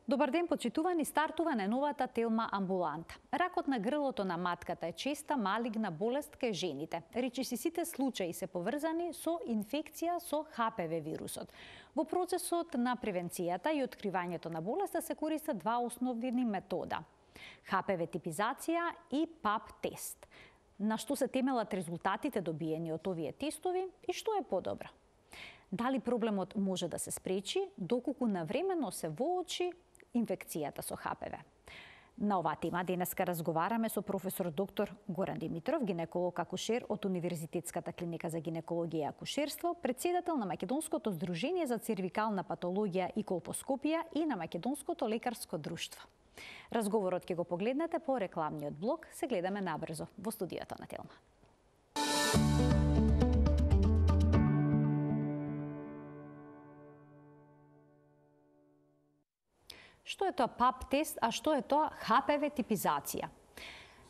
Добар ден, почитувани, стартува најновата Телма амбуланта. Ракот на грлото на матката е честа малигна болест кај жените. Речиси сите случаи се поврзани со инфекција со ХПВ вирусот. Во процесот на превенцијата и откривањето на болеста се користат два основни метода: ХПВ типизација и ПАП тест. На што се темелат резултатите добиени од овие тестови и што е подобро? Дали проблемот може да се спречи доколку навремено се воочи инфекцијата со ХПВ? На оваа тема денеска разговараме со професор доктор Горан Димитров, гинеколог акушер од Универзитетската клиника за гинекологија и акушерство, председател на Македонското здружение за цервикална патологија и колпоскопија и на Македонското лекарско друштво. Разговорот ќе го погледнете по рекламниот блок. Се гледаме набрзо во студиото на Телма. Што е тоа ПАП тест, а што е тоа ХПВ типизација?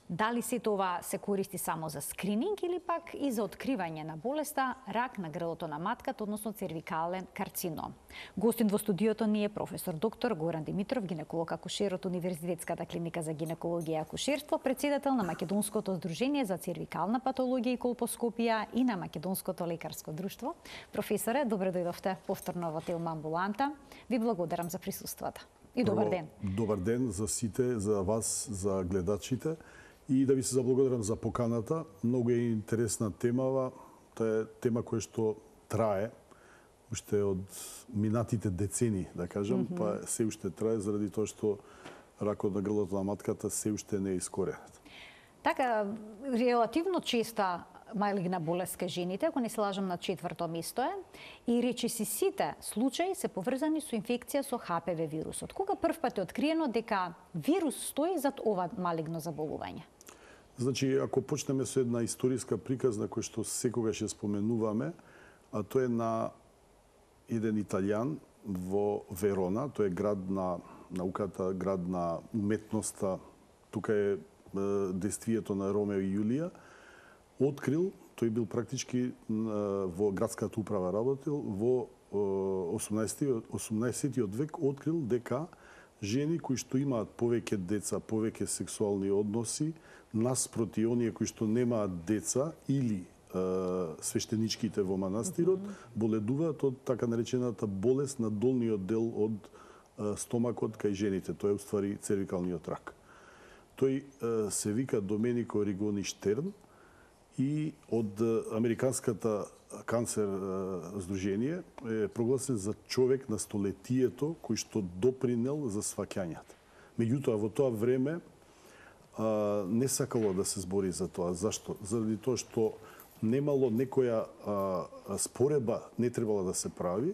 Дали се тоа се користи само за скрининг или пак и за откривање на болеста рак на грлото на матката, односно цервикален карцином? Гостин во студиото ни е професор доктор Горан Димитров, гинеколог акушер од Универзитетската клиника за гинекологија и акушерство, председател на Македонското здружение за цервикална патологија и колпоскопија и на Македонското лекарско друштво. Професоре, добре дојдовте повторно во Телма амбуланта. Ви благодарам за присуството. И добар ден. Добар ден за сите, за вас, за гледачите. И да ви се заблагодарам за поканата. Многу е интересна темава. Тоа е тема која што трае уште од минатите децени, да кажам, па се уште трае заради тоа што ракот на грлото на матката се уште не е искоренет. Така, релативно честа малигна болест кај жените, ако не се лажам, на 4-то место е, и речиси сите случаи се поврзани со инфекција со ХПВ вирусот. Кога првпат е откриено дека вирус стои зад ова малигно заболување? Значи, ако почнеме со една историска приказна која што секогаш ја споменуваме, а тоа е на еден италијан во Верона, тоа е град на науката, град на уметноста, тука е действието на Ромео и Јулија, открил, тој бил практички во градската управа работил, во 18-тиот век открил дека жени кои што имаат повеќе деца, повеќе сексуални односи, наспроти оние кои што немаат деца или свештеничките во манастирот, боледуваат од така наречената болест на долниот дел од стомакот кај жените. Тоа е уствари цервикалниот рак. Тој се вика Доменико Ригони Штерн и од Американската канцер здружение е прогласен за човек на столетието кој што допринел за сваќањата. Меѓутоа, во тоа време не сакало да се збори за тоа. Зашто? Заради тоа што немало некоја спореба не требала да се прави,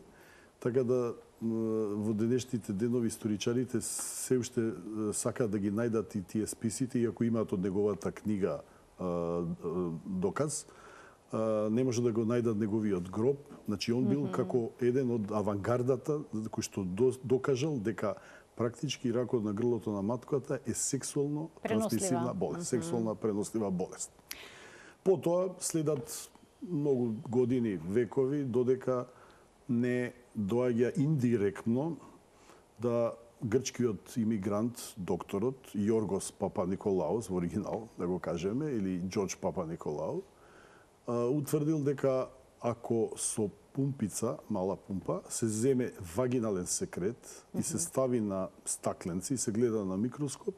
така да во денешните денови историчарите се уште сакаат да ги најдат и тие списите, иако имаат од неговата книга доказ, не може да го најдат неговиот гроб. Значи, он бил како еден од авангардата кој што докажал дека практички ракот на грлото на матката е сексуално трансмисивна болест, сексуална пренослива болест. Потоа следат многу години, векови, додека не доаѓа индиректно да грчкиот имигрант, докторот Јоргос Папаниколаус, во оригинал, да го кажеме, или Џорџ Папаниколау, утврдил дека ако со пумпица, мала пумпа, се земе вагинален секрет и се стави на стакленци и се гледа на микроскоп,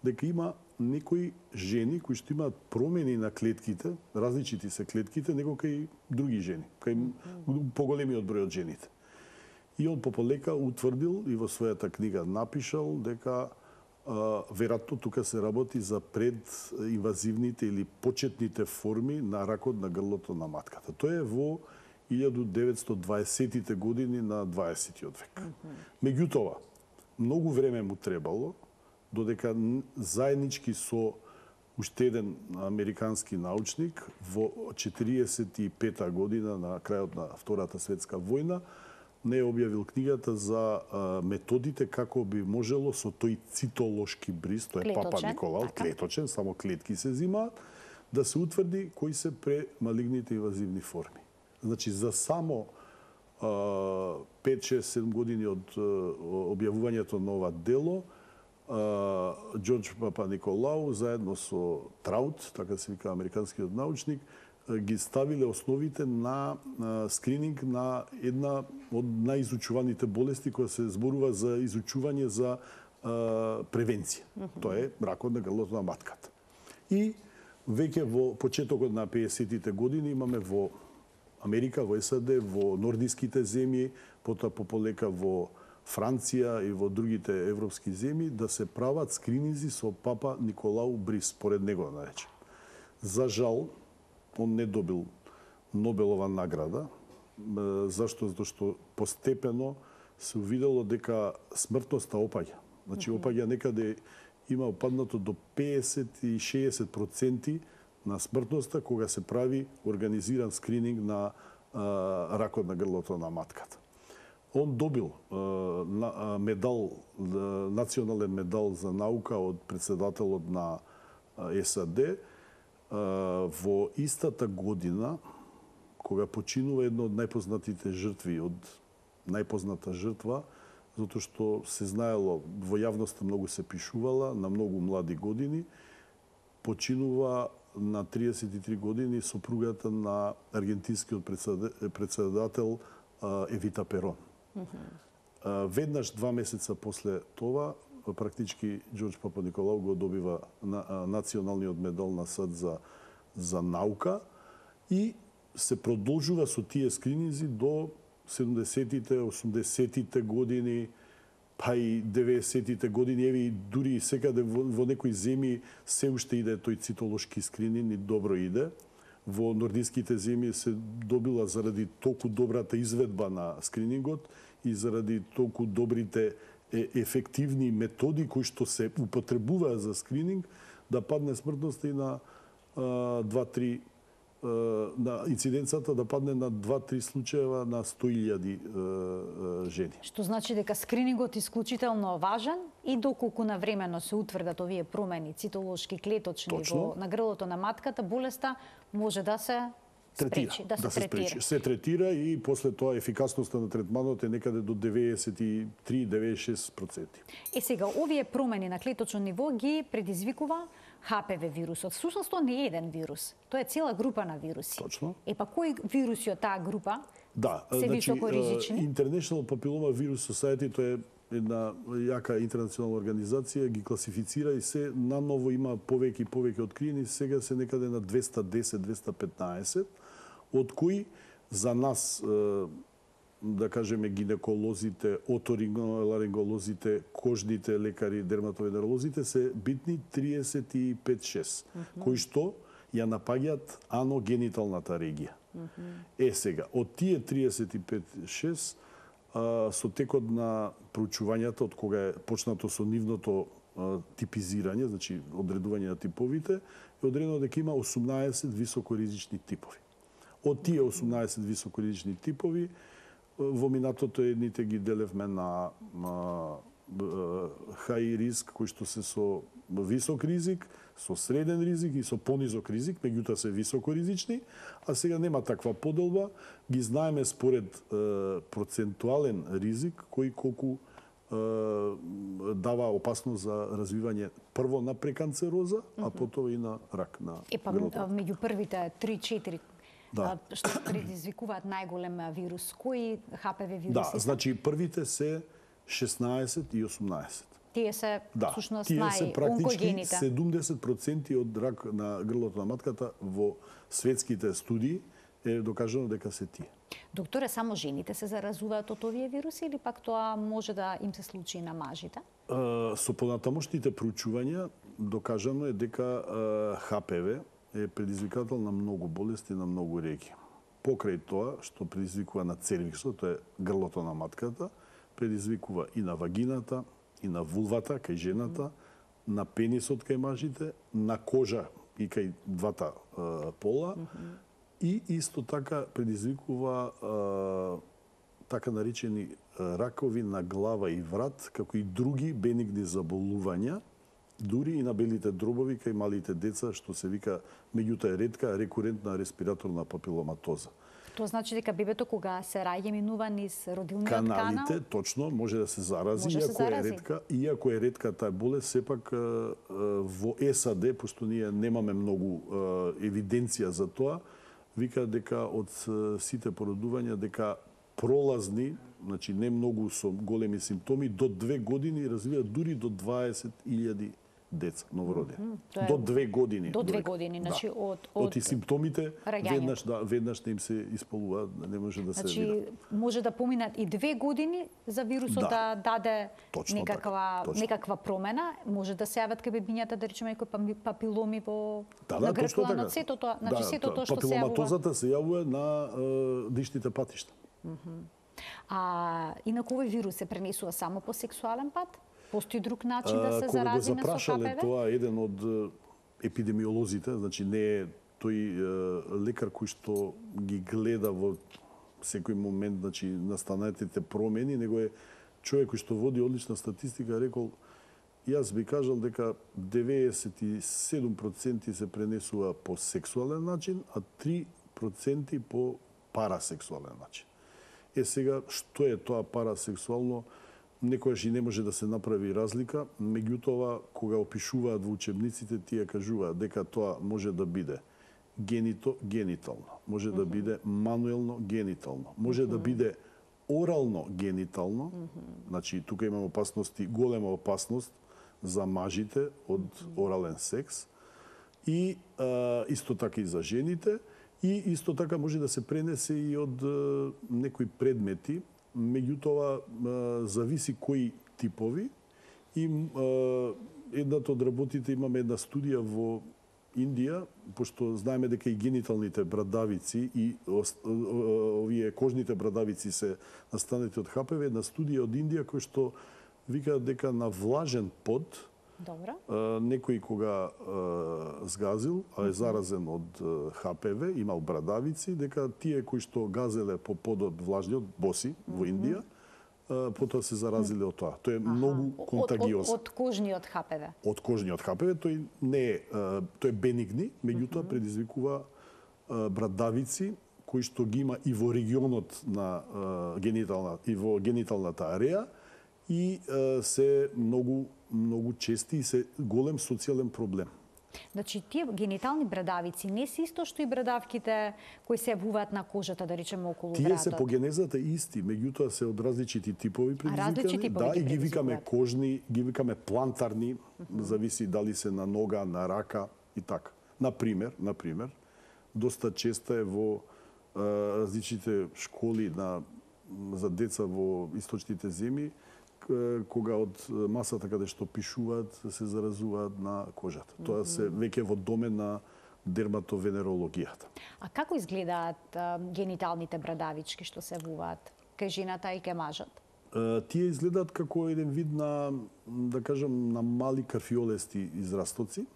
дека има некои жени кои што имаат промени на клетките, различити се клетките, него кај други жени, кај поголемиот број од жените. И он пополека утврдил и во својата книга напишал дека веројатно тука се работи за прединвазивните или почетните форми на ракот на грлото на матката. Тоа е во 1920-тите години на 20-тиот век. Меѓутоа, многу време му требало, додека заеднички со уште еден американски научник во 45-та година на крајот на Втората светска војна не е објавил книгата за методите како би можело со тој цитолошки бриз, тоа е Папа Николау, клеточен, само клетки се зимаат, да се утврди кои се премалигните инвазивни форми. Значи, за само 5, 6, 7 години од објавувањето на ова дело, Ѓорѓ Папаниколау заедно со Траут, така се вика американскиот научник, ги ставиле основите на скрининг на една од наизучуваните болести која се зборува за изучување за превенција. Тоа е ракот на грлото на матката. И веќе во почетокот на 50-тите години имаме во Америка, во САД, во нордиските земји, потоа пополека во Франција и во другите европски земји да се прават скрининзи со Папа Николау Брис, поред него наречен. За жал, он не добил Нобелова награда. Зашто? Затоа што постепено се увидело дека смртноста опаѓа. Значи, опаѓа некаде има опаднато до 50 и 60% на смртноста кога се прави организиран скрининг на ракот на грлото на матката. Он добил медал, национален медал за наука од председателот на САД во истата година кога починува една од најпознатите жртви, од најпозната жртва, затоа што се знаело, во јавноста многу се пишувала, на многу млади години, починува на 33 години сопругата на аргентинскиот председател Евита Перон. Веднаш 2 месеца после това, практички Ѓорѓ Папаниколау го добива националниот медал на САД за наука и се продолжува со тие скрининзи до 70-тите, 80-тите години, па и 90-тите години, еви дури секаде во некои земји се уште иде тој цитолошки скрининг и добро иде. Во нордиските земји се добила заради толку добрата изведба на скринингот и заради толку добрите ефективни методи кои што се употребуваат за скрининг, да падне смртноста и на 2-3 на инциденцата да падне на 2-3 случаева на 100.000 жени. Што значи дека скринингот е исклучително важен и доколку навремено се утврдат овие промени цитолошки, клеточни на грлото на матката, болеста може да се спречи, да се третира. Се третира и после тоа ефикасноста на третманот е некаде до 93-96%. Сега, овие промени на клеточно ниво ги предизвикува ХПВ вирусот. Всушност тоа не е еден вирус, тоа е цела група на вируси. Точно. Па кои вируси од таа група се значи, високо ризични? International Papilloma Virus Society, тоа е една јака интернационална организација, ги класифицира и се наново има повеќе и повеќе откриени, сега се некаде на 210-215, од кои за нас, да кажеме, гинеколозите, оториноларинголозите, кожните лекари, дерматовенеролозите се битни 35-6, кои што ја напаѓаат аногениталната регија. Сега, од тие 35-6, со текот на проучувањата, од кога е почнато со нивното типизирање, значи одредување на типовите, е одредено дека има 18 високоризични типови. Од тие 18 високоризични типови, во минатото едните ги делевме на high риск, кои што се со висок ризик, со среден ризик и со понизок ризик, меѓутоа се високоризични, а сега нема таква поделба, ги знаеме според процентуален ризик, кој колку дава опасност за развивање прво на преканцероза, а потоа и на рак на грлото. Меѓу првите 3-4 што предизвикуваат најголем вирус, кои ХПВ вируси? Значи првите се 16 и 18. Тие се всушност тие се практички онкогените. 70% од рак на грлото на матката во светските студии е докажано дека се тие. Докторе, само жените се заразуваат од овие вируси или пак тоа може да им се случи и на мажите? Со понатамошните проучувања докажано е дека ХПВ е предизвикател на многу болести, на многу реки. Покрај тоа што предизвикува на цервиксот, тоа е грлото на матката, предизвикува и на вагината, и на вулвата кај жената, на пенисот кај мажите, на кожа и кај двата пола, и исто така предизвикува така наречени ракови на глава и врат, како и други бенигни заболувања, дури и на белите дробови кај малите деца, што се вика, меѓутоа е ретка, рекурентна респираторна папиломатоза. Тоа значи дека бебето кога се раѓа минува низ родилниот канал? Каналите, точно, може да се зарази, Може да се зарази. иако е ретка таа болест, сепак во САД, пошто ние немаме многу евиденција за тоа, вика дека од сите породувања дека пролазни, значи не многу со големи симптоми, до 2 години развиваат дури до 20.000 деца новородени. До 2 години. До 2 години, значи од симптомите раѓањето. веднаш не им се исполува, не може да се Значи види. може да поминат и 2 години за вирусот да даде некаква промена, може да се јават кај бебињата, да речеме некои папиломи во на гркла, на сето тоа, значи сето тоа што се јавува. Папиломатозата се јавува на дишните патишта. А инаку овој вирус се пренесува само по сексуален пат? Постои друг начин да се Кога го зарази на со запрашале ХПВ? тоа еден од епидемиолозите, значи не е тој лекар кој што ги гледа во секој момент, значи настанатите промени, него е човек кој што води одлична статистика, рекол, јас би кажал дека 97% се пренесува по сексуален начин, а 3% по парасексуален начин. Сега, што е тоа парасексуално, некојаш и не може да се направи разлика, меѓутоа, кога опишуваат во учебниците, тие кажуваат дека тоа може да биде генитално, може да биде мануелно генитално, може да биде орално генитално, значи тука имаме опасности, голема опасност за мажите од орален секс, и исто така и за жените, и исто така може да се пренесе и од некои предмети, меѓутоа зависи кои типови. И едната од работите, имаме една студија во Индија, пошто знаеме дека и гениталните брадавици и овие кожните брадавици се настанети од ХПВ, една студија од Индија кој што викаат дека на влажен под некој кога сгазил, а е заразен од ХПВ, имал брадавици, дека тие кои што газеле по подот влажниот, боси, во Индија, потоа се заразиле од тоа. Тој е многу контагиозен. Од кожниот ХПВ? Од кожниот ХПВ, тој не е, тој е бенигни, меѓутоа предизвикува брадавици кои што ги има и во регионот на гениталната ареја, и се многу чести и се голем социјален проблем. Значи, тие генитални брадавици не се исто што и брадавките кои се јавуваат на кожата, да речеме, околу вратот? Тие се по генезата исти, меѓутоа се од различити типови предизвикани. Да, и ги викаме кожни, ги викаме плантарни, зависи дали се на нога, на рака и така. Например, доста често е во различите школи за деца во источните земји, кога од масата каде што пишуваат се заразуваат на кожата. Тоа се веќе во домен на дерматовенерологијата. А како изгледаат гениталните брадавички што се јавуваат кај жената и кај мажот? Тие изгледаат како еден вид на, да кажам, на мали карфиолести израстоци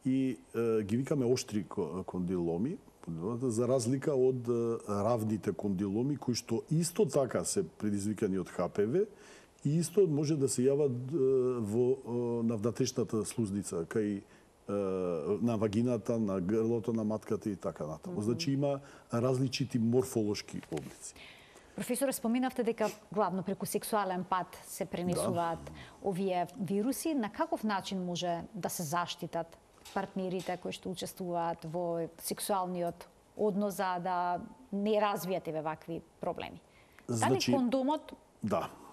и ги викаме оштри кондиломи, за разлика од равните кондиломи кои што исто така се предизвикани од ХПВ и исто може да се јават на внатрешната слузница, кај на вагината, на грлото на матката и така натаму. Значи има различити морфолошки облици. Професоре, споминавте дека главно преку сексуален пат се пренесуваат овие вируси. На каков начин може да се заштитат партнерите кои што учествуваат во сексуалниот однос за да не развијат вакви проблеми? Дали кондомот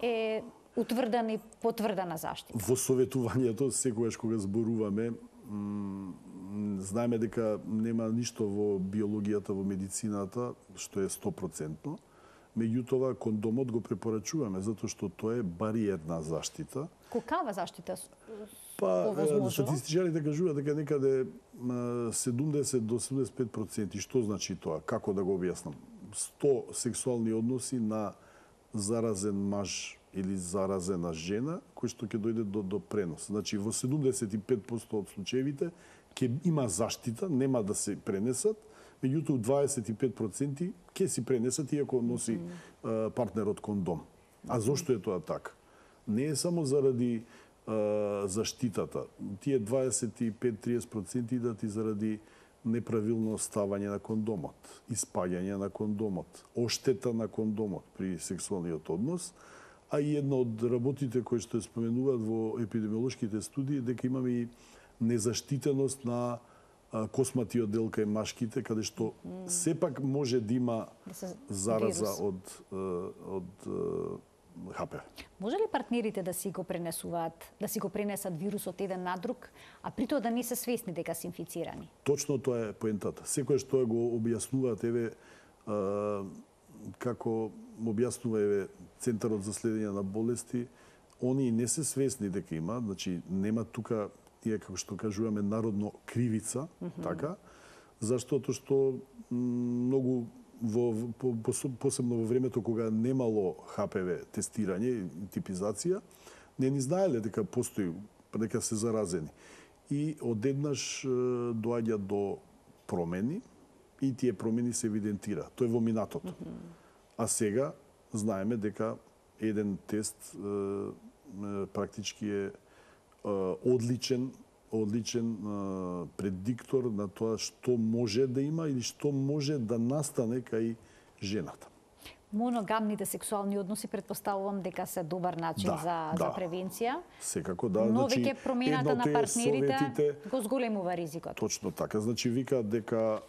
е утврдена и потврдена заштита? Во советувањето, секогаш кога зборуваме, знаеме дека нема ништо во биологијата, во медицината, што е 100%. Меѓутоа, кондомот го препорачуваме, затоа што тоа е бариерна заштита. Какава заштита? Статистичарите кажуваат дека некаде 70 до 75%. Што значи тоа? Како да го објаснам? 100 сексуални односи на заразен маж или заразена жена, кој што ќе дојде до пренос. Значи, во 75% од случаевите ќе има заштита, нема да се пренесат, меѓутоа 25% ќе си пренесат иако носи партнерот кондом. А зошто е тоа така? Не е само заради заштитата. Тие 25-30% идат и заради неправилно ставање на кондомот, испаѓање на кондомот, оштета на кондомот при сексуалниот однос, а и една од работите кои што споменуваат во епидемиолошките студии дека имаме и незаштитеност на косматиот дел кај машките, каде што сепак може да има зараза од ХПВ. Може ли партнерите да си го пренесат вирусот еден на друг, а при тоа да не се свесни дека се инфицирани? Точно тоа е поентата. Секој што го објаснуваат, како објаснува Центарот за следење на болести, они не се свесни дека има, значи нема тука како што кажуваме народно кривица, така, заштото што многу посебно во времето кога немало ХПВ тестирање и типизација, не ни знаеле дека постои, дека се заразени. И одеднаш доаѓа до промени и тие промени се евидентира. Тоа е во минатото. А сега знаеме дека еден тест практички е одличен предиктор на тоа што може да има или што може да настане кај жената. Моногамните сексуални односи предпоставувам дека се добар начин за превенција. Секако да. Но веќе промената на партнерите го зголемува ризикот. Точно така. Значи викаат дека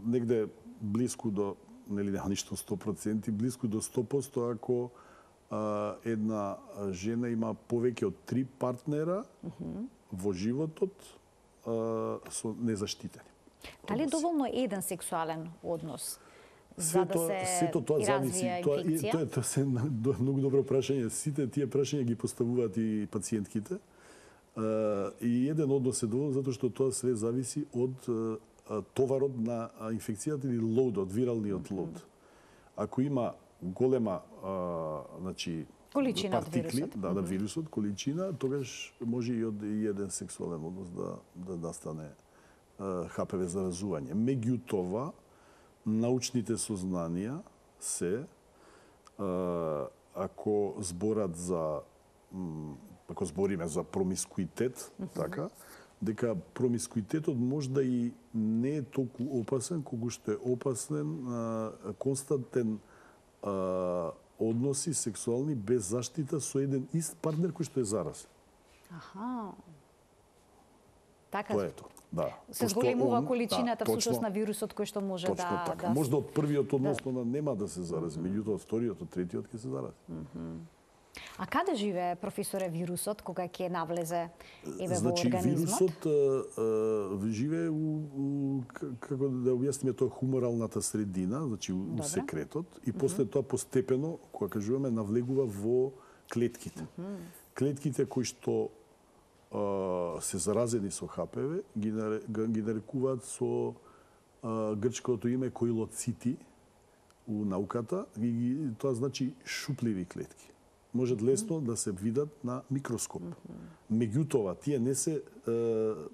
негде блиску до, нели нема ништо 100%, блиску до 100% ако една жена има повеќе од 3 партнера во животот со незаштитени. Дали е доволно еден сексуален однос за да се развие инфекција? Тоа се многу добро прашање. Сите тие прашања ги поставуваат и пациентките. И еден однос е доволно затоа што тоа све зависи од товарот на инфекцијата или лоудот, виралниот лоуд. Ако има голема количина партикли, од вирусот. На вирусот, количина, тогаш може и од еден сексуален однос да настане ХПВ заразување. Меѓутоа, научните сознанија се ако збориме за промискуитет, така, дека промискуитетот можда и не е толку опасен колку што е опасен константен односи сексуални без заштита со еден ист партнер кој што е заразен. Аха. Така. Тоа е тоа. Да. Се зголемува количината всушност на вирусот кој што може точно така. Можда од првиот однос нема да се зарази, меѓутоа од вториот, од третиот ќе се зарази. А каде живее, професоре, вирусот кога ќе навлезе во организмот? Вирусот живее како да објасниме тоа, хуморалната средина, значи у секретот, и после тоа постепено, кога кажуваме, навлегува во клетките. Клетките кои што се заразени со ХПВ ги нарекуваат со грчкото име коилоцити у науката, и тоа значи шупливи клетки. Можат лесно да се видат на микроскоп. Меѓутоа, тие не се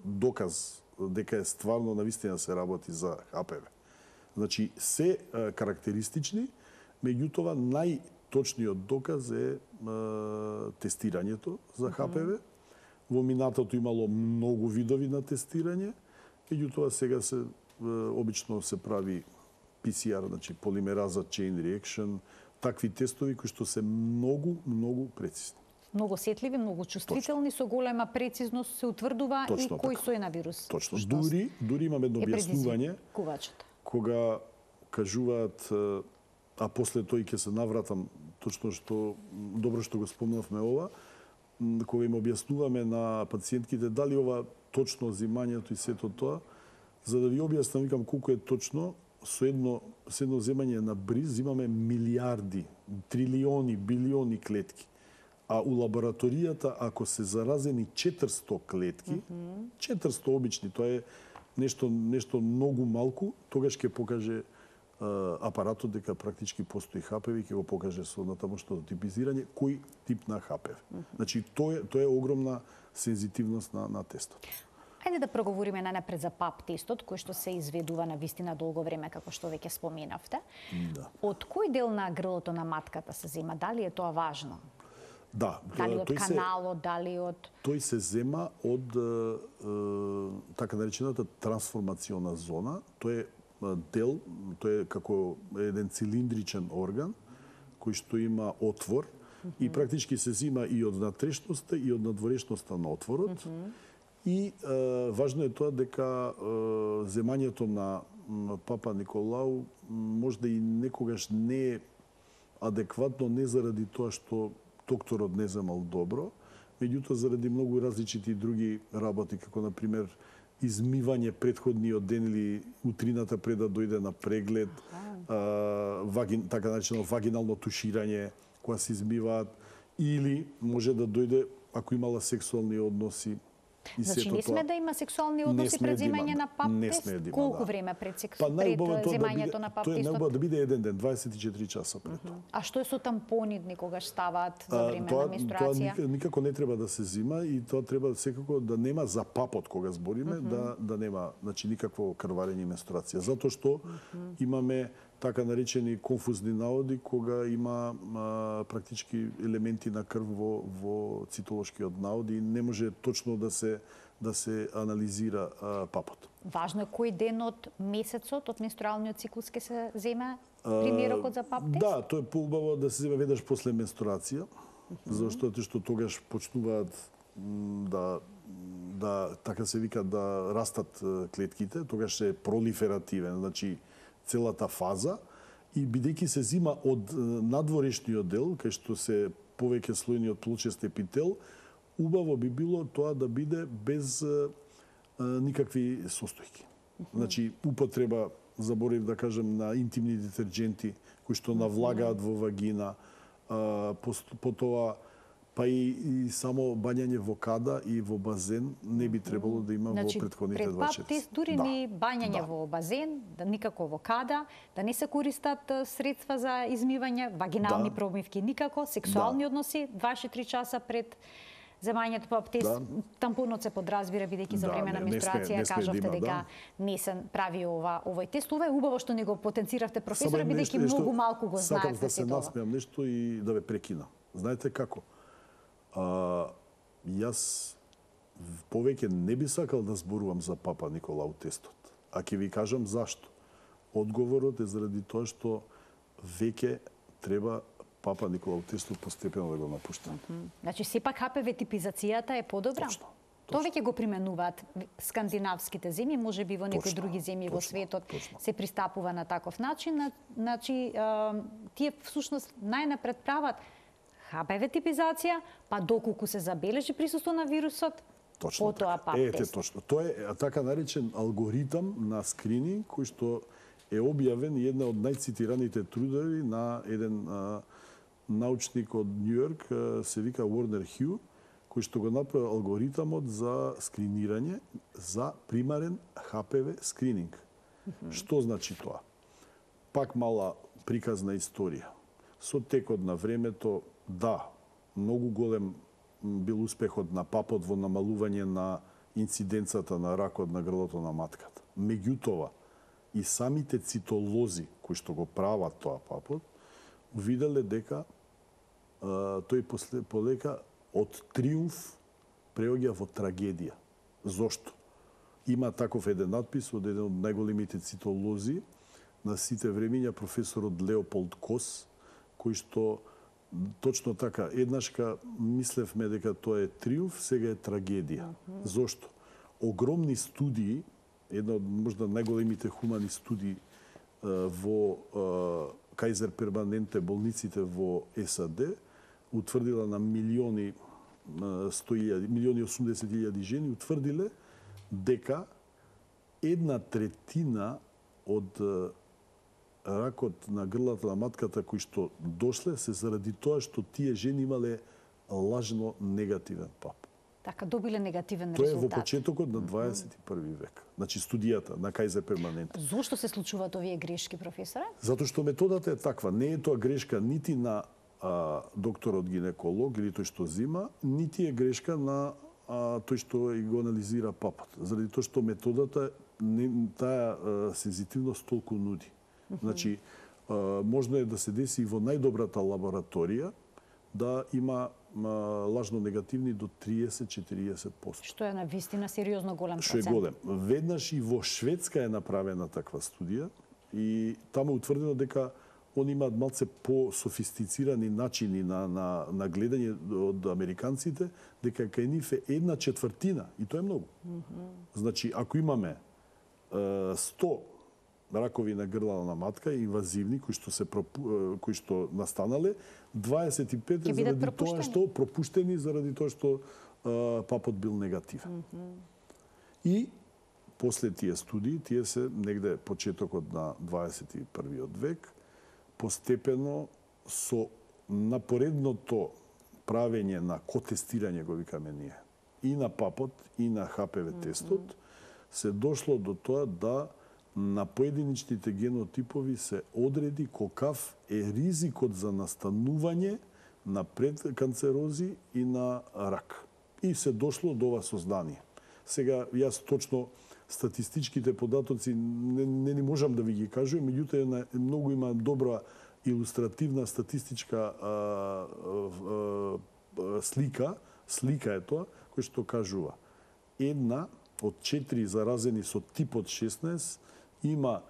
доказ дека е стварно навистина се работи за ХПВ. Значи, се карактеристични, меѓутоа најточниот доказ е тестирањето за ХПВ. Во минатото имало многу видови на тестирање, меѓутоа сега се обично се прави PCR, значи полимераза chain reaction, такви тестови кои што се многу прецизни. Многу сетливи, многу чувствителни, со голема прецизност се утврдува и кој сој на вирус. Точно. Дури имаме едно објаснување кога кажуваат, а после тој ќе се навратам точно што добро што го спомнавме ова, кога им објаснуваме на пациентките дали ова точно земањето и сето тоа, за да ви објаснам, викам колку е точно, со едно земање на бриз имаме милиарди, трилиони, билиони клетки. А у лабораторијата, ако се заразени 400 клетки, 400 обични, тоа е нешто многу малку, тогаш ќе покаже апаратот дека практички постои ХПВ, ќе го покаже со натамошното типизирање кој тип на ХПВ. Значи, тоа е огромна сензитивност на тестот. Ајде да проговориме најнапред за ПАП тестот, кој што се изведува на вистина долго време, како што веќе споменавте. Да. Од кој дел на грлото на матката се зема? Дали е тоа важно? Да, Дали од каналот, дали од... Тој се зема од така наречената трансформациона зона. Тој е дел, тој е како еден цилиндричен орган кој што има отвор и практички се зема и од внатрешноста и од надворешноста на отворот. И важно е тоа дека земањето на Папа Николау можда и некогаш не е адекватно, не заради тоа што докторот не земал добро, меѓутоа заради многу различити други работи, како на пример измивање претходниот ден или утрината пред да дојде на преглед, така наречено вагинално туширање, кога се измиваат, или може да дојде ако имала сексуални односи. Значи не сме да има сексуални односи пред земање на пап тест? Колку време пред земањето на пап тестот? Тоа е најубаво да биде еден ден, 24 часа пред тоа. А што е со тампоните никогаш ставаат за време на менструација? Тоа никако не треба да се зима и тоа треба секако да нема за папот кога збориме, да нема никакво крварење и менструација. Затоа што имаме така наречени конфузни наводи кога има практички елементи на крв во цитолошкиот навод и не може точно да се анализира папот. Важно е кој ден од месецот, од менструалниот циклус ќе се земе примерокот за пап тест? Да, тоа е поубаво да се земе веднаш после менструација, зашто тогаш почнуваат да така се вика да растат клетките, тогаш е пролиферативен, значи целата фаза, и бидејќи се зима од надворешниот дел, кај што се повеќе слојниот плочест епител, убаво би било тоа да биде без никакви состојки. Значи, употреба, заборив да кажем, на интимни детерџенти, кои што навлагаат во вагина, потоа па и само бањање во када и во базен не би требало да има во претходните 2 пред пап тест дури ни бањање во базен, никако во када, да не се користат средства за измивање, вагинални промивки никако, сексуални односи 24 часа пред земањето пап тест, тампонот се подразбира бидејќи за време на менструација кажавте дека не се прави овој тест. Ова е убаво што не го потенциравте професора бидејќи многу малку го знаете. Сакам да се насмеам нешто и да ве прекина. Знаете како? Јас повеќе не би сакал да зборувам за Папа Николау тестот. А ќе ви кажам зашто. Одговорот е заради тоа што веќе треба Папа Николау тестот постепено да го напуштам. Значи, сепак ХПВ типизацијата е подобра? Точно. Тоа веќе го применуваат скандинавските земји, може би во некои други земји во светот се пристапува на таков начин. Значи, тие всушност најнапред прават ХПВ типизација, па доколку се забележи присуство на вирусот, потоа пап тест. Точно. Тоа е така наречен алгоритам на скрининг кој што е објавен и една од најцитираните трудови на еден научник од Њујорк, се вика Уорнер Хју, кој што го направи алгоритамот за скринирање за примарен ХПВ скрининг. Што значи тоа? Пак мала приказна историја. Со текот на времето, да, многу голем бил успехот на папот во намалување на инциденцата на ракот на грлото на матката. Меѓутоа, и самите цитолози кои што го прават тоа папот, виделе дека тој полека од триумф преоѓа во трагедија. Зошто? Има таков еден надпис од еден од најголемите цитолози на сите времиња, професорот Леополд Кос, кој што точно така, еднашка мислевме дека тоа е триумф, сега е трагедија. Зошто? Огромни студии, една од можда најголемите хумани студии во Кајзер Перманенте болниците во САД, утврдила на милиони 80.000 жени, утврдиле дека 1/3 од ракот на грлата на матката кои што дошле се заради тоа што тие жени имале лажно негативен пап. Така, добиле негативен резултат. Тоа е во почетокот на 21 век. Значи, студијата на Кајзер Перманенте. Зошто се случуваат овие грешки, професоре? Затоа што методата е таква. Не е тоа грешка нити на докторот гинеколог или тој што зима, нити е грешка на тој што го анализира папот. Заради тоа што методата, таа сензитивност толку нуди. Значи, можно е да се деси и во најдобрата лабораторија да има лажно негативни до 30-40%. Што е на вистина сериозно голем процент. Што е голем. Веднаш и во Шведска е направена таква студија и таму е утврдено дека они имаат малце по-софистицирани начини на гледање од американците, дека кај нив е 1/4, и тоа е многу. Значи, ако имаме 100 ракови на грлана матка, инвазивни, кои што настанале, 25 заради тоа што пропуштени, заради тоа што папот бил негативен. И после тие студии, тие се негде почетокот на 21. век, постепено со напоредното правење на котестирање, го викаме ние, и на папот, и на ХПВ тестот, се дошло до тоа да на поединичните генотипови се одреди колкав е ризикот за настанување на предканцерози и на рак. И се дошло до ова сознание. Сега, јас точно статистичките податоци не ни можам да ви ги кажувам, меѓутоа многу има добра илустративна статистичка слика е тоа, кој што кажува. Една од 4 заразени со типот 16 има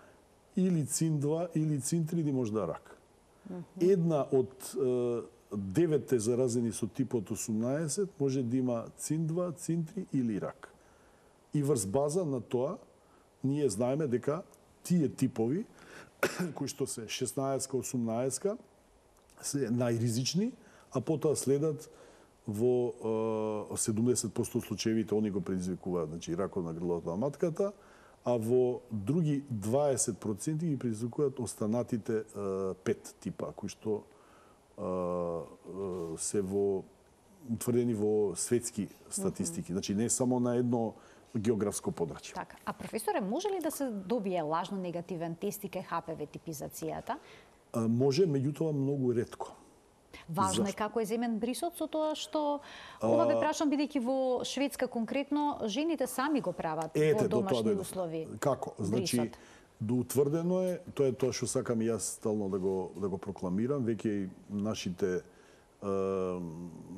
или цин-2 или цин-3 или можда рак. Една од 9 заразени со типот 18 може да има цин-2, цин-3 или рак. И врз база на тоа, ние знаеме дека тие типови, кои што се 16-ка, 18-ка, се најризични, а потоа следат во 70% случаевите, они го предизвикуваат, значи ракот на грлото на матката, а во други 20% ги предизвикуваат останатите 5 типа, кои што се утврдени во светски статистики. Значи не само на едно географско подрачје. Така. А професоре, може ли да се добие лажно негативен тест и кај ХПВ типизацијата? Може, меѓутоа многу ретко. Важно е како е земен брисот, со тоа што ова ве прашам бидејќи во Шведска конкретно жените сами го прават во домашни услови. Како? Значи доутврдено е, тоа е тоа што сакам и јас стално да го прокламирам, веќе и нашите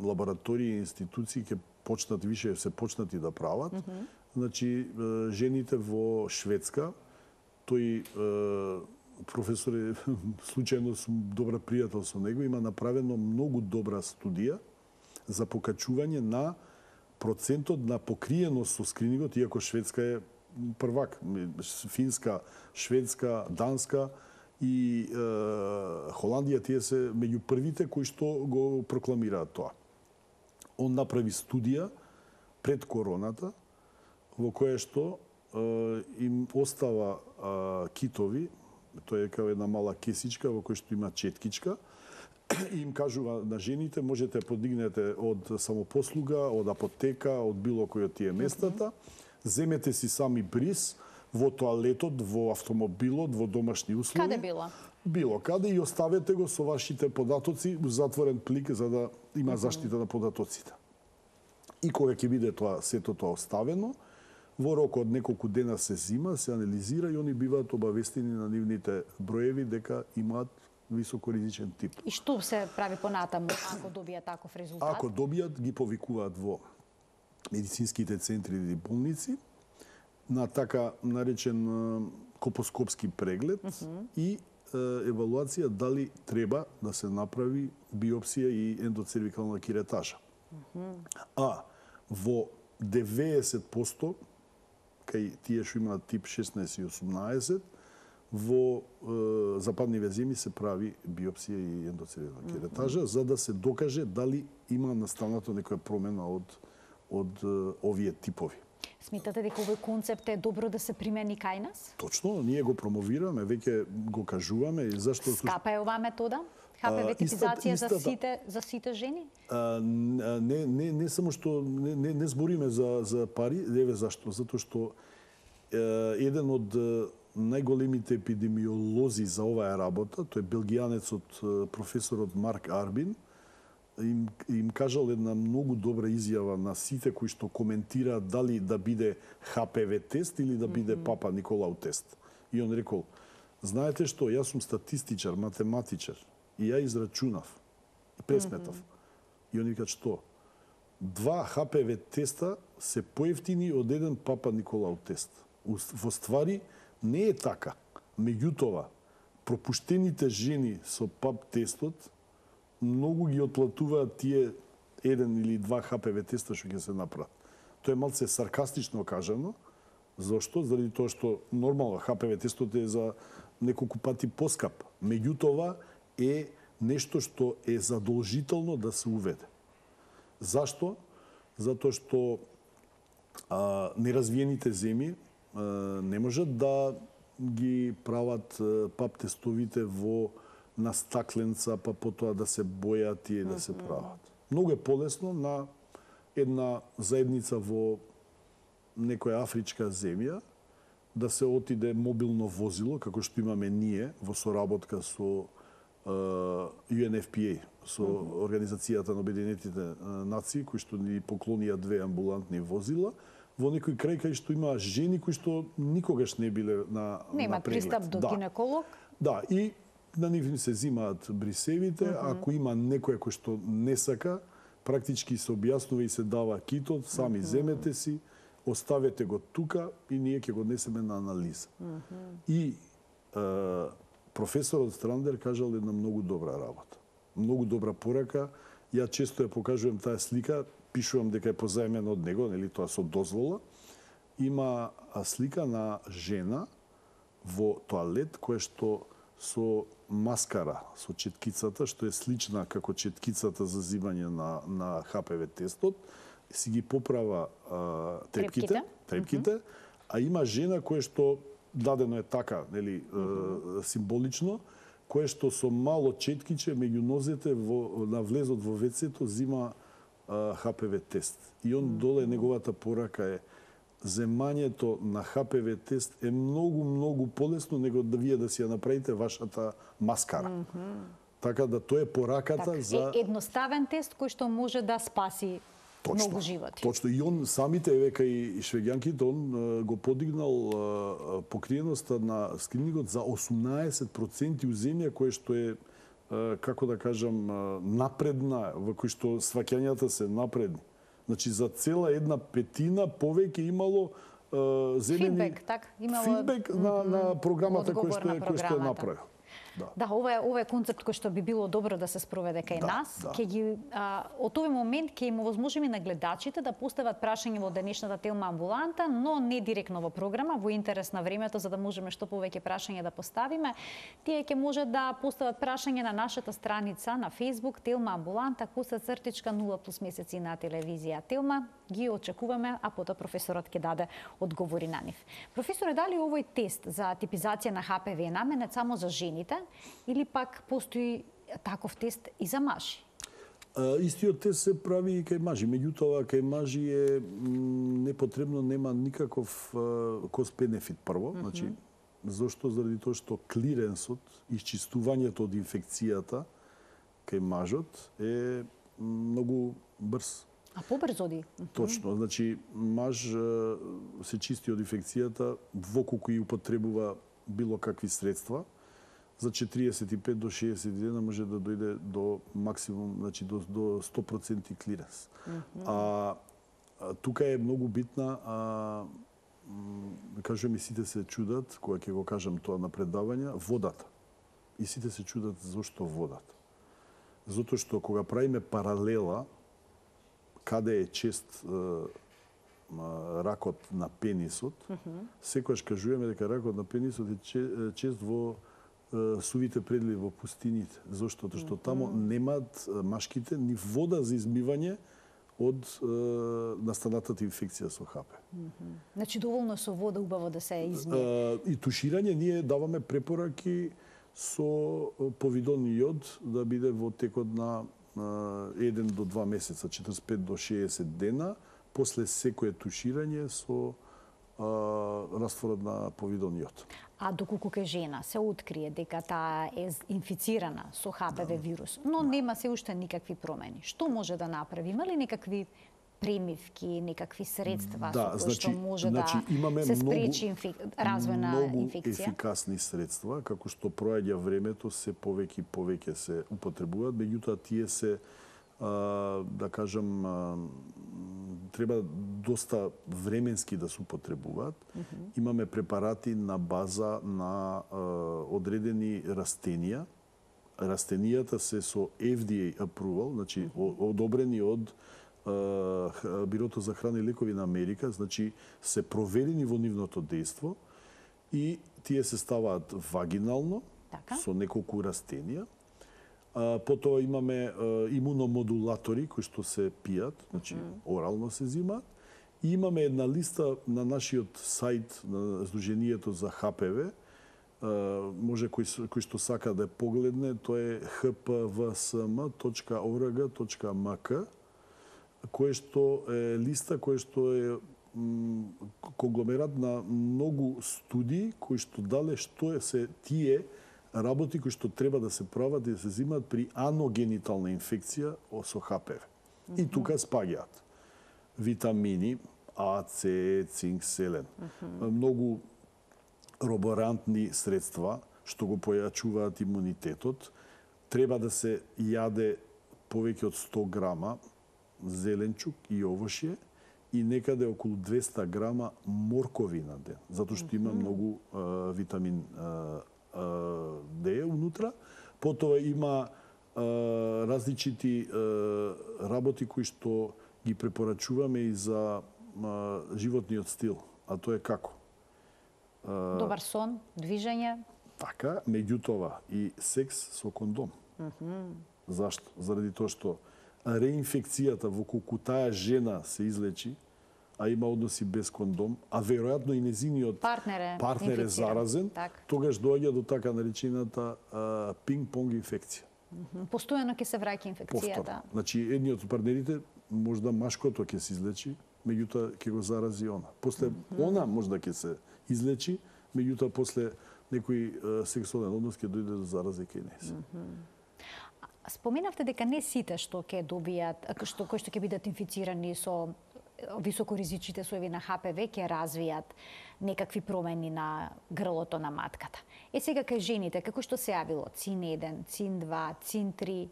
лаборатории и институции ќе почнат више се почнати да прават. Значи жените во Шведска, тој професор е случајно сум добра пријател со него, има направено многу добра студија за покачување на процентот на покриеност со скринингот, иако Шведска е првак. Финска, Шведска, Данска и Холандија, тие се меѓу првите кои што го прокламираат тоа. Он направи студија пред короната, во која што им остава китови, тоа е како една мала кесичка во која што има четкичка, и им кажува на жените, можете подигнете од самопослуга, од апотека, од било кој од тие местата, земете си сами бриз во тоалетот, во автомобилот, во домашни услови. Каде било? Било каде и оставете го со вашите податоци у затворен плик за да има заштита на податоците. И кога ќе биде тоа сето тоа оставено, во рок од неколку дена се зима, се анализира и они биваат обавестени на нивните броеви дека имаат високоризичен тип. И што се прави понатаму ако добијат таков резултат? Ако добијат, ги повикуваат во медицинските центри или болници на така наречен копоскопски преглед и евалуација дали треба да се направи биопсија и ендоцервикална киретажа. А во 90% кај тие што имаат тип 16 и 18, во западниве земји се прави биопсија и ендоцервикална киретажа за да се докаже дали има настанато некоја промена од овие типови. Сметате дека овој концепт е добро да се примени кај нас? Точно, ние го промовираме, веќе го кажуваме и зашто скапа е оваа метода? ХПВ типизација за сите жени? Не само што не збориме за пари, еве зашто, затоа што еден од најголемите епидемиолози за оваа работа, тој е белгијанецот професорот Марк Арбин, им кажал една многу добра изјава на сите кои што коментираат дали да биде ХПВ тест или да биде Папа Николау тест. И он рекол, знаете што, јас сум статистичар, математичар, и ја израчунав, и пресметав. И они викаат што? 2 ХПВ теста се поевтини од еден Папа Николау тест. Во ствари не е така. Меѓутоа, пропуштените жени со ПАП тестот многу ги отплатуваат тие 1 или 2 ХПВ теста што ќе се направат. Тоа е малце саркастично кажано. Зошто? Заради тоа што нормално ХПВ тестот е за неколку пати поскап. Меѓутоа е нешто што е задолжително да се уведе. Зашто? Затоа што неразвиените земји не можат да ги прават ПАП тестовите на стакленца, па потоа да се бојат и да се прават. Многу е полесно на една заедница во некоја афричка земја да се отиде мобилно возило, како што имаме ние во соработка со UNFPA, со Организацијата на Обединетите нации, кои што ни поклонија 2 амбулантни возила, во некој крај кај што има жени кои што никогаш не биле на Немаат пристап до гинеколог. Да, и на нив се зимаат брисевите, ако има некој кој што не сака, практички се објаснува и се дава китот, сами земете си, оставете го тука и ние ќе го несеме на анализа. И професорот Страндер кажал една многу добра работа. Многу добра порака. Ја често ја покажувам таа слика, пишувам дека е позајмена од него, нели тоа со дозвола. Има слика на жена во тоалет која што со маскара, со четкицата, што е слична како четкицата за зимање на ХПВ тестот, си ги поправа трепките, а има жена која што дадено е така, нели, символично, кое што со мало четкиче меѓу нозете на влезот во вецето зима ХПВ тест. И он доле неговата порака е земањето на ХПВ тест е многу полесно него да вие да си ја направите вашата маскара. Така да тоа е пораката за едноставен тест кој што може да спаси многу животи. Точно. И он самите, века и швеѓанките, он го подигнал покриеноста на скринингот за 18% у земја која што е, како да кажам, напредна, во кој што сваќањата се напредни. Значи, за цела 1/5 повеќе имало земени... Фидбек, така? Фидбек на програмата која што е направил. Да, ова е концепт кој што би било добро да се спроведе кај нас. Ќе ги од овој момент ќе им овозможиме на гледачите да постават прашања во денешната Телма амбуланта, но не директно во програма, во интерес на времето за да можеме што повеќе прашања да поставиме. Тие ќе може да постават прашања на нашата страница на Facebook Телма амбуланта _0+ месеци на телевизија Телма. Ги очекуваме, а потоа професорот ќе даде одговори на нив. Професоре, дали овој тест за типизација на ХПВ е наменет само за жените или пак постои таков тест и за мажи? Истиот тест се прави и кај мажи, меѓутоа кај мажи е непотребно, нема никаков кост-бенефит прво, значи зошто? Заради тоа што клиренсот, исчистувањето од инфекцијата кај мажот е многу брз. А побрз оди? Точно, значи маж се чисти од инфекцијата во колку и употребува било какви средства. За 45 до 60 дена може да дојде до максимум, значи до 100% клиренс. Тука е многу битна, кажувам и сите се чудат, кога ќе го кажам тоа на предавања, водата. И сите се чудат зошто водата. Затоа што кога правиме паралела, каде е чест ракот на пенисот, секогаш кажуваме дека ракот на пенисот е чест во сувите предливи во пустините. Зошто? Што тамо немаат машките ни вода за измивање од настанатата инфекција со ХП. Значи доволно со вода убаво да се измие. И туширање ние даваме препораки со повидон јод да биде во текот на 1 до 2 месеца, 45 до 60 дена, после секое туширање со растворот на повидон јод. А доколку кај жена се открие дека таа е инфицирана со ХПВ вирус, но нема се уште никакви промени, што може да направи? Има ли некакви премивки, некакви средства со кои што може да се спречи развој на инфекција? Многу ефикасни средства, како што проаѓа времето, се повеќе и повеќе се употребуваат, меѓутоа тие се да кажам, треба доста временски да се употребуваат. Имаме препарати на база на одредени растенија. Растенијата се со FDA approval, значи одобрени од Бирото за храна и лекови на Америка, значи се проверени во нивното дејство и тие се ставаат вагинално со неколку растенија. Потоа имаме имуномодулатори кои што се пијат, значи орално се зимаат. И имаме една листа на нашиот сајт на Сдруженијето за ХПВ, може кој што сака да погледне, тоа е hpvsm.org.mk, кој што е листа кој што е конгломерат на многу студии кои што дале што се тие работи кои што треба да се прават и да се зимаат при аногенитална инфекција со ХПВ. И тука спаѓаат витамини А, С, цинк, селен. Многу роборантни средства што го појачуваат имунитетот. Треба да се јаде повеќе од 100 грама зеленчук и овошје и некаде околу 200 грама моркови на ден, затоа што има многу витамин Д унутра. Потоа има различити работи кои што ги препорачуваме и за животниот стил. А тоа е како? Добар сон, движење. Така, меѓутоа и секс со кондом. Зашто? Заради тоа што реинфекцијата во колку таа жена се излечи, а има односи без кондом, а веројатно и незиниот партнер е заразен, тогаш доаѓа до така наречената пинг-понг инфекција. Постојано ќе се враќа инфекцијата. Значи, едниот од партнерите, можда машкото ќе се излечи, меѓутоа ќе го зарази она. После она можда ќе се излечи, меѓутоа после некој сексуален однос ќе дојде до зараза кај нејзе. Споменавте дека не сите што ќе добијат, кои што ќе бидат инфицирани со високоризичните соеви на ХПВ ќе развијат некакви промени на грлото на матката. Сега кај жените, како што се јавило ЦИН-1, ЦИН-2, ЦИН-3,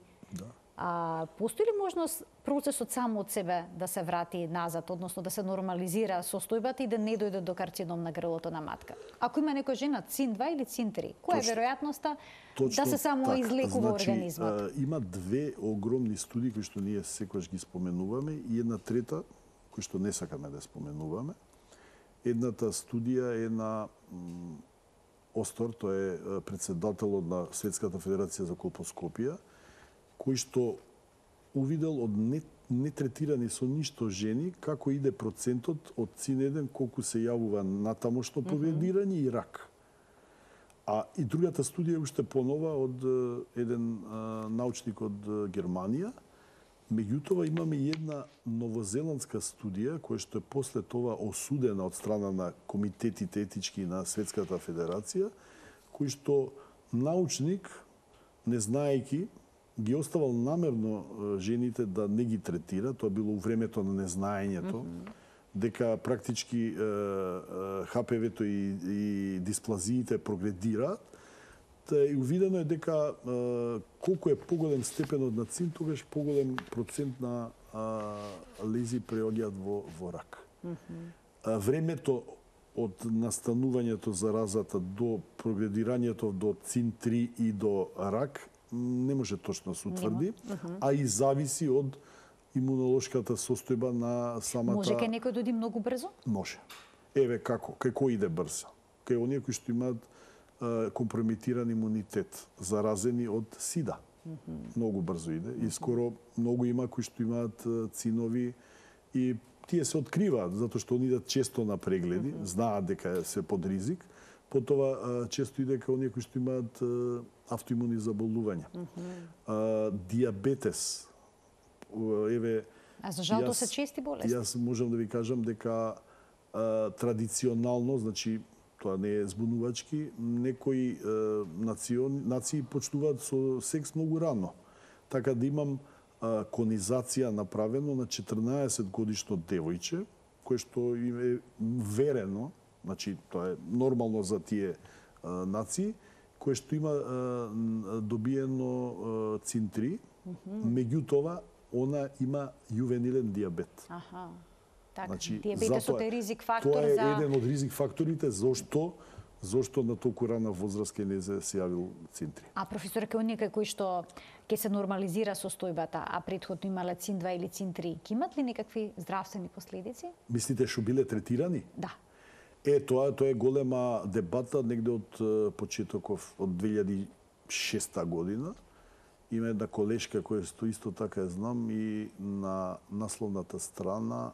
постои ли можност процесот само од себе да се врати назад, односно да се нормализира состојбата и да не дојде до карцином на грлото на матка? Ако има некоја жена ЦИН-2 или ЦИН-3, која е веројатноста да се само излекува организмот? Има две огромни студии кои што ние секогаш ги споменуваме и една трета кои што не сакаме да споменуваме. Едната студија е на Остор, тој е председателот на Светската федерација за колпоскопија, кој што увидел од нетретирани со ништо жени како иде процентот од ЦИН-1 колку се јавува натамошно повредирање и рак. А и другата студија уште понова од еден научник од Германија. Меѓутоа имаме и една новозеландска студија која што е после тоа осудена од страна на комитетите етички на Светската федерација, кој што научник, не знаејќи, ги оставал намерно жените да не ги третира, тоа било у времето на незнаењето, дека практички ХПВ-то и дисплазиите прогредираат, и увидено е дека колку е поголем степенот на ЦИН, тогаш поголем процент на лези преоѓаат во рак. Времето од настанувањето заразата до прогредирањето до ЦИН-3 и до рак не може точно да се утврди, а и зависи од имунолошката состојба на самата... Може кај некој дојде многу брзо? Може. Еве како, кај кој иде брзо? Кај оние кои што имаат компрометиран имунитет, заразени од СИДА. Многу брзо иде и скоро многу има кои што имаат цинови и тие се откриваат затоа што они идат често на прегледи, знаат дека се под ризик, потоа често иде кај оние кои што имаат автоимуни заболувања. Диабетес, еве... А за жал тоа се чести болести? Јас можам да ви кажам дека традиционално, значи тоа не е збунувачки, некои нации почнуваат со секс многу рано. Така да имам конизација направено на 14 годишно девојче, кое што им е верено, значи тоа е нормално за тие нации, кое што има добиено ЦИН-3, меѓутоа она има јувенилен диабет. Аха. Така, Значи, диабетесот е ризик фактор тоа е за... еден од ризик факторите зошто на толку рана возраст ке не се јавил цинтри. А професор, ке оние кои што ќе се нормализира состојбата, а претходно имале цин 2 или цин 3, ќе имат ли некакви здравствени последици? Мислите што биле третирани? Да. Тоа е голема дебата негде од почетоков од 2006 година. Има една колешка која исто така ја знам и на насловната страна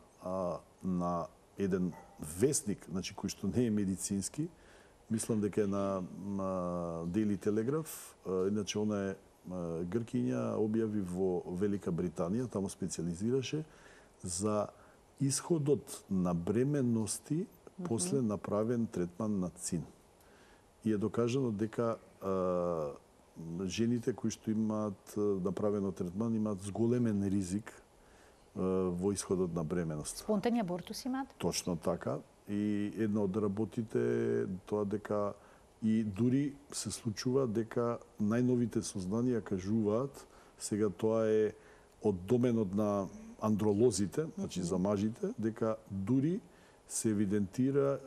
на еден вестник, значи кој што не е медицински, мислам дека е на Daily Telegraph, иначе она е гркиња, објави во Велика Британија, таму специализираше за исходот на бременности после направен третман на цин. И е докажано дека жените кои што имаат направено третман имаат зголемен ризик во исходот на бременост. Спонтани абортус имаат? Точно така. И една од работите е тоа дека и дури се случува дека најновите сознанија кажуваат, сега тоа е од доменот на андролозите, значи за мажите, дека дури се евидентира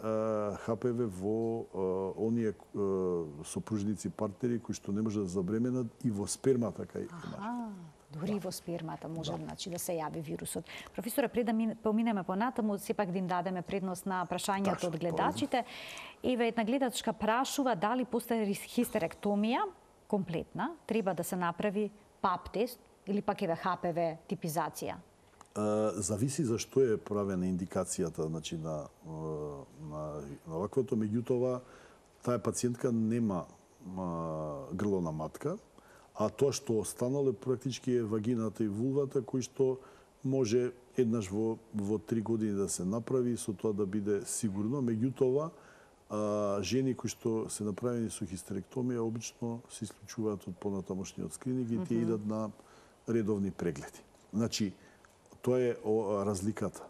ХПВ во оние сопружници партнери кои што не можат да забременат и во спермата кај мажите. Дури во спермата може значи да се јави вирусот. Професоре, пред да поминеме понатаму, сепак да им дадеме предност на прашањата од гледачите. Еве една гледачка прашува дали после хистеректомија комплетна треба да се направи ПАП тест или пак еве ХПВ типизација. Зависи за што е правена индикацијата, значи на ваквото, меѓутоа таа пациентка нема грло на матка, а тоа што останало практички е вагината и вулвата, кои што може еднаш во 3 години да се направи, со тоа да биде сигурно. Меѓутоа, жени кои што се направени со хистеректомија обично се исклучуваат од понатамошниот скрининг и тие идат на редовни прегледи. Значи, тоа е разликата.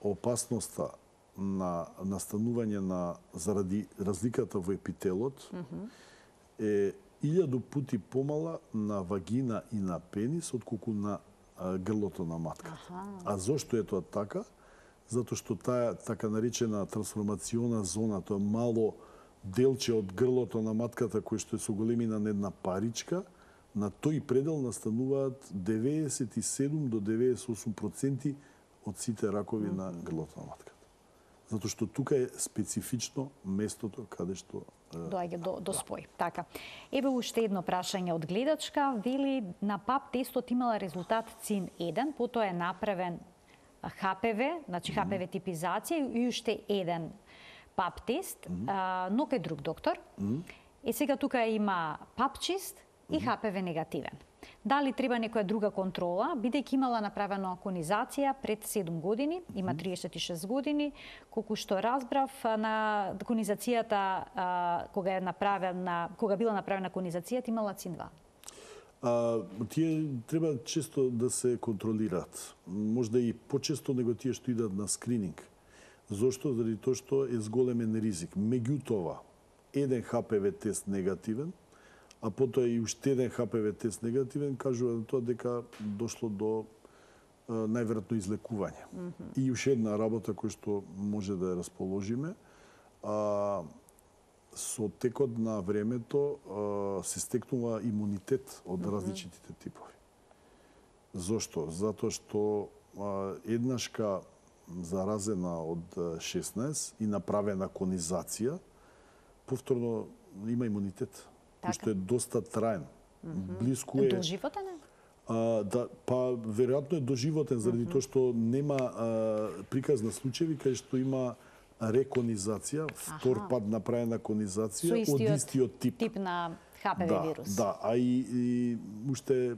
Опасноста на настанување заради разликата во епителот е 1000 пати помала на вагина и на пенис отколку на грлото на матката. А зошто е тоа така? Затоа што таа така наречена трансформациона зона, тоа мало делче од грлото на матката кој што е со големина на една паричка, на тој предел настануваат 97 до 98% од сите ракови на грлото на матката. Затоа што тука е специфично местото каде што доаѓа до спој. Така. Еве уште едно прашање од гледачка. Вели на ПАП тестот имала резултат цин 1, потоа е направен ХПВ, значи ХПВ типизација и уште еден ПАП тест, но кај друг доктор. И сега тука има ПАП чист и ХПВ негативен. Дали треба некоја друга контрола, бидејќи имала направена конизација пред 7 години, има 36 години, колку што разбрав на конизацијата кога била направена конизацијата имала цин 2. Тие треба често да се контролираат. Можда и почесто него тие што идат на скрининг. Зошто? Заради тоа што е зголемен ризик. Меѓутоа, еден ХПВ тест негативен, а потоа и уште еден ХПВ тест негативен, кажува тоа дека дошло до најверојатно излекување. И уште една работа која што може да ја расположиме, со текот на времето се стекнува имунитет од различитите типови. Зошто? Затоа што еднашка заразена од 16 и направена конизација, повторно има имунитет, кој што е доста траен. Блиску е... Доживотен е? Да, па веројатно е доживотен, заради тоа што нема приказ на случаи кај што има реконизација, втор пат направена конизација од истиот тип на ХПВ вирус. Да, а и уште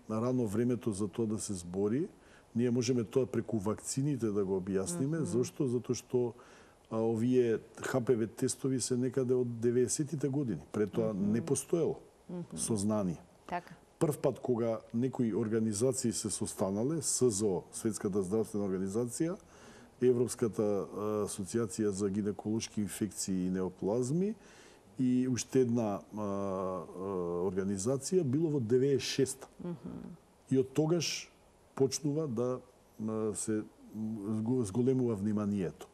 рано времето за тоа да се збори, ние можеме тоа преку вакцините да го објасниме. Зошто? Затоа што овие ХПВ тестови се некаде од 90-тите години. Пред тоа не постоело сознание. Така. Прв пат кога некои организации се состанале, СЗО, Светската здравствена организација, Европската асоциација за гинеколошки инфекции и неоплазми и уште една организација било во 96-та. И од тогаш почнува да се зголемува вниманието.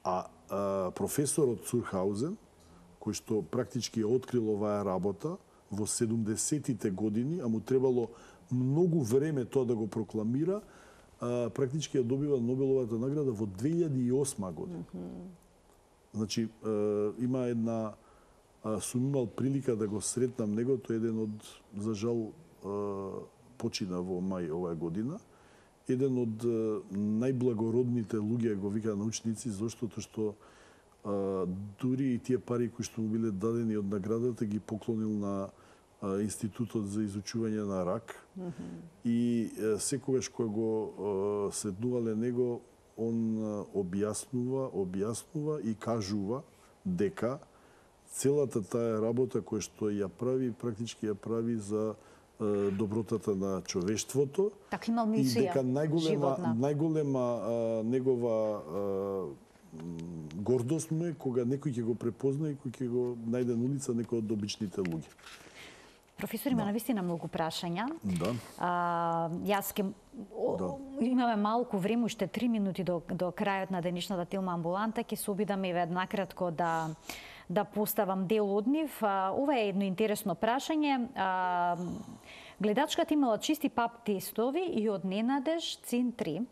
А професорот Цурхаузен, кој што практички ја открил оваа работа во 70-тите години, а му требало многу време тоа да го прокламира, практички ја добива Нобеловата награда во 2008 година. Значи, има една... Сум имал прилика да го сретнам него, тој е еден од, за жал, почина во мај оваа година, еден од најблагородните луѓе, го вика научници, заштото што дури и тие пари кои што му биле дадени од наградата ги поклонил на Институтот за изучување на рак. И секогаш кога го сретнувале него, он објаснува и кажува дека целата таа работа која што ја прави, практички ја прави за добротата на човештвото. Така имал мисија, и дека најголема негова гордост му е кога некој ќе го препозна и кој ќе го најде на улица некој од обичните луѓе. Професор, има навистина многу прашања. Да. Јас имаме малку време, уште 3 минути до крајот на денешната Телма амбуланта, ќе се обидам и накратко да поставам дел од нив. Ова е едно интересно прашање. Гледачката имала чисти пап тестови и од ненадеж ЦИН-3.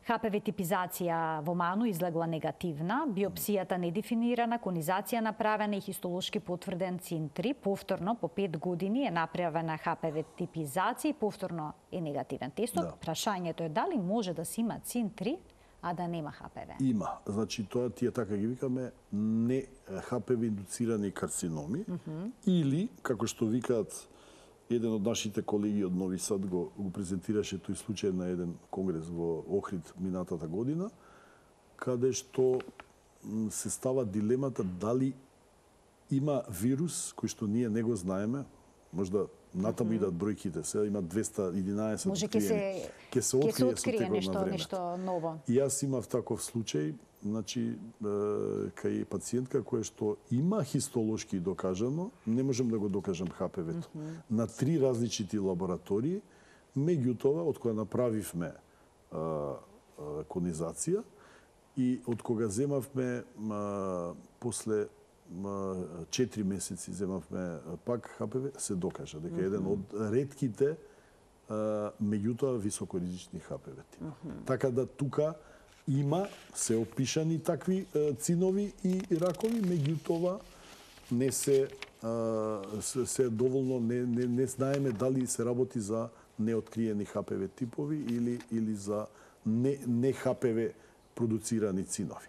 ХПВ типизација во ману излегла негативна, биопсијата недефинирана, конизација направена и хистолошки потврден ЦИН-3. Повторно, по 5 години е направена ХПВ типизација и повторно е негативен тестот. Да. Прашањето е дали може да се има ЦИН-3, а да нема ХПВ? Има. Значи, тоа тие така ги викаме не ХПВ индуцирани карциноми или, како што викаат еден од нашите колеги од Нови Сад го презентираше тој случај на еден конгрес во Охрид минатата година, каде што се става дилемата дали има вирус кој што ние не го знаеме, можда натаму идат бројките, сега има 211 може откриени. Ќе се открие со текот на време. Нешто ново. И јас имав таков случај, значи, кај пациентка која што има хистолошки докажано, не можем да го докажам ХПВ-то, на 3 различити лаборатории, меѓутоа, од која направивме конизација и од кога земавме после 4 месеци земавме пак ХПВ, се докажа дека еден од ретките меѓутоа високоризични ХПВ-ти. Така да тука има се опишани такви цинови и ракови, меѓутоа не се доволно не знаеме дали се работи за неоткриени ХПВ типови или за не ХПВ продуцирани цинови.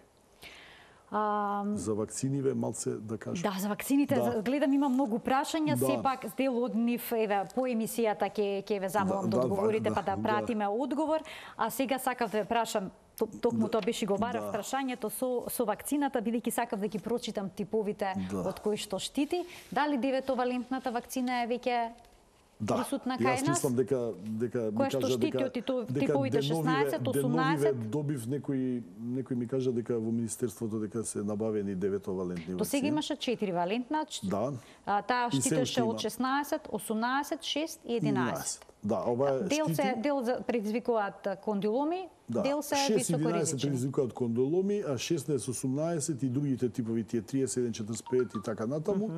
За вакциниве малце да кажам. Да, за вакцините, гледам има многу прашања, сепак дел од нив еве по емисијата ќе ве замолам да одговорите па да пратиме одговор, а сега сакав да ве прашам, токму тоа беше го барав прашањето со вакцината, бидејќи сакав да ги прочитам типовите од кои што штити, дали 9-валентната вакцина е веќе присутна кај нас? Јас мислам дека ми кажа дека типовите 16, 18 добив некој ми кажа дека во министерството дека се набавени 9-валентни вакцини. До сега имаше 4-валентна. Да. Таа штитеше од 16, 18, 6 и 11. Да, ова дел предизвикуваат кондиломи, дел се високоризични. 6-11 предизвикуваат кондиломи, а 16-18 и другите типови, тие 37-45 и така натаму,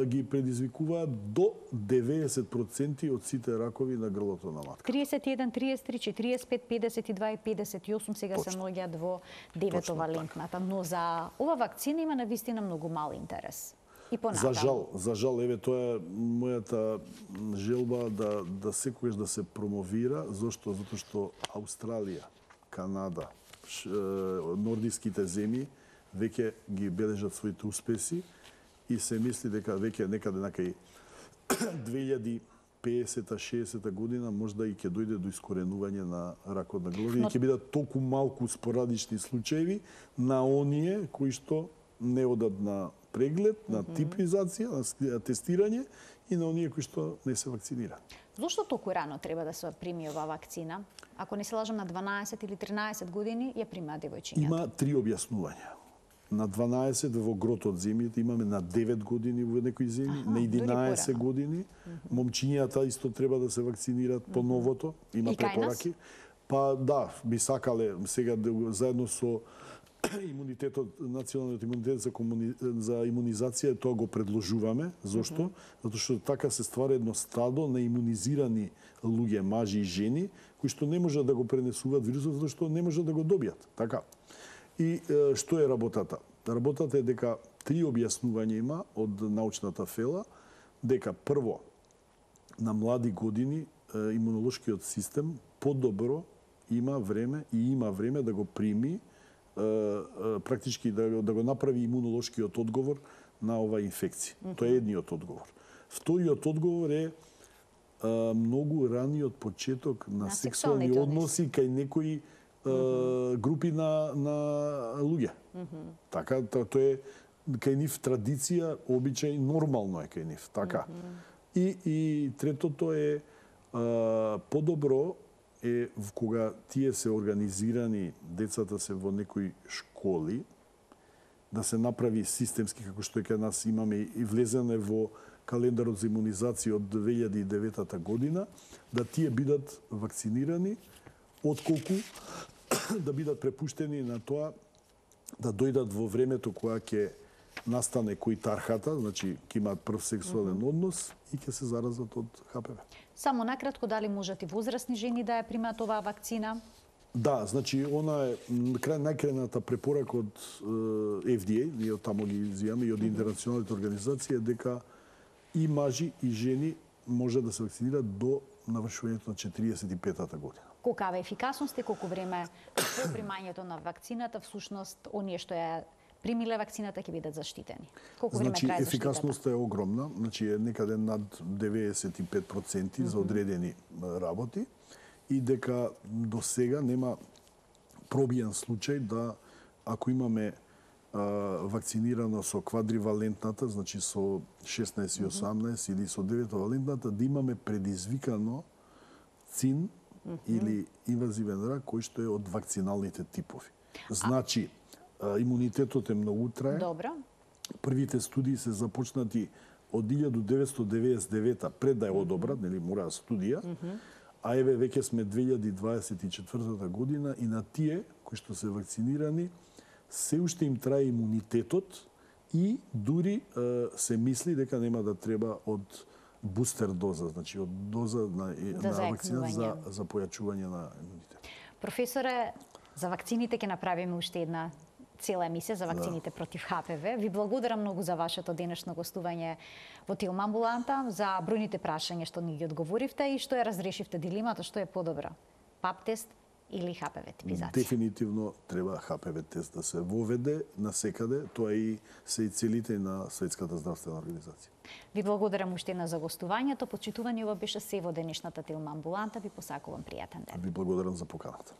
ги предизвикуваат до 90% од сите ракови на грлото на матка. 31, 33, 45, 52 и 58 сега се наоѓаат во 9-валентната, но за ова вакцина има навистина многу мал интерес. И понатаму. За жал, еве тоа е мојата желба да секогаш да се промовира, зашто? Затоа што Австралија, Канада, нордиските земји веќе ги бележат своите успеси и се мисли дека веќе некаде накај 2050-60 година можда и ќе дојде до искоренување на ракот на грло и ќе бидат толку малку спорадични случаи на оние кои што не одат на преглед, на типизација, на тестирање и на оние кои што не се вакцинира. Зошто толку рано треба да се прими оваа вакцина? Ако не се лажам, на 12 или 13 години ја примаат девојчињата. Има 3 објаснувања. на 12 во грот од земјите, имаме на 9 години во некои земји, на 11 години. Момчињата исто треба да се вакцинираат по новото, има препораки. Па да, би сакале сега заедно со имунитетот, националниот имунитет за имунизација, тоа го предложуваме. Зошто? Затоа што така се ствара едно стадо на имунизирани луѓе, мажи и жени, кои што не можат да го пренесуваат вирусот, затоа што не можат да го добијат. Така. И што е работата? Работата е дека три објаснувања има од научната фела, дека прво, на млади години имунолошкиот систем подобро има време да го прими, практички да го направи имунолошкиот одговор на оваа инфекција. Тоа е едниот одговор. Вториот одговор е многу раниот почеток на сексуални односи кај некои групи на луѓе. Така, тоа е кај нив традиција, обичај, нормално е кај нив. Така. И третото е подобро е кога тие се организирани, децата се во некои школи, да се направи системски, како што е кај нас имаме и влезене во календарот за имунизација од 2009 година, да тие бидат вакцинирани, отколку да бидат препуштени на тоа да дојдат во времето кога ќе настане кој тархата, значи ќе имаат прв сексуален однос и ќе се заразат од ХПВ. Само накратко, дали можат и возрастни жени да ја примаат оваа вакцина? Да, значи она е најкрајната препорака од FDA, ние од таму ги изјаме и од интернационалните организации, дека и мажи и жени може да се вакцинираат до навршувањето на 45-та година. Колкава е ефикасност и колку време по примањето на вакцината, всушност, оние што ја примиле вакцината ќе бидат заштитени? Колку време трае заштитата? Ефикасноста е огромна, значи е некаде над 95% за одредени работи и дека до сега нема пробиен случај да ако имаме вакцинирано со квадривалентната, значи со 16 и 18 или со 9-валентната, да имаме предизвикано цин или инвазивен рак кој што е од вакциналните типови. Значи, имунитетот е многу трае. Добро. Првите студии се започнати од 1999 пред да е одобрат, нели мора студија. А еве веќе сме 2024 година и на тие кои што се вакцинирани се уште им трае имунитетот и дури се мисли дека нема да треба од бустер доза, значи од доза на вакцина за појачување на имунитет. Професоре, за вакцините ќе направиме уште една цела емисија за вакцините против ХПВ. Ви благодарам многу за вашето денешно гостување во Тилм амбуланта, за бројните прашања што ни ги одговоривте и што ја разрешивте дилемата, што е подобро, ПАП тест или ХПВ типизација. Дефинитивно треба ХПВ тест да се воведе насекаде, тоа и се и целите на Светската здравствена организација. Ви благодарам уште една за гостувањето. Почитувани, ова беше се во денешната Тилм амбуланта. Ви посакувам пријатен ден. Ви благодарам за поканата.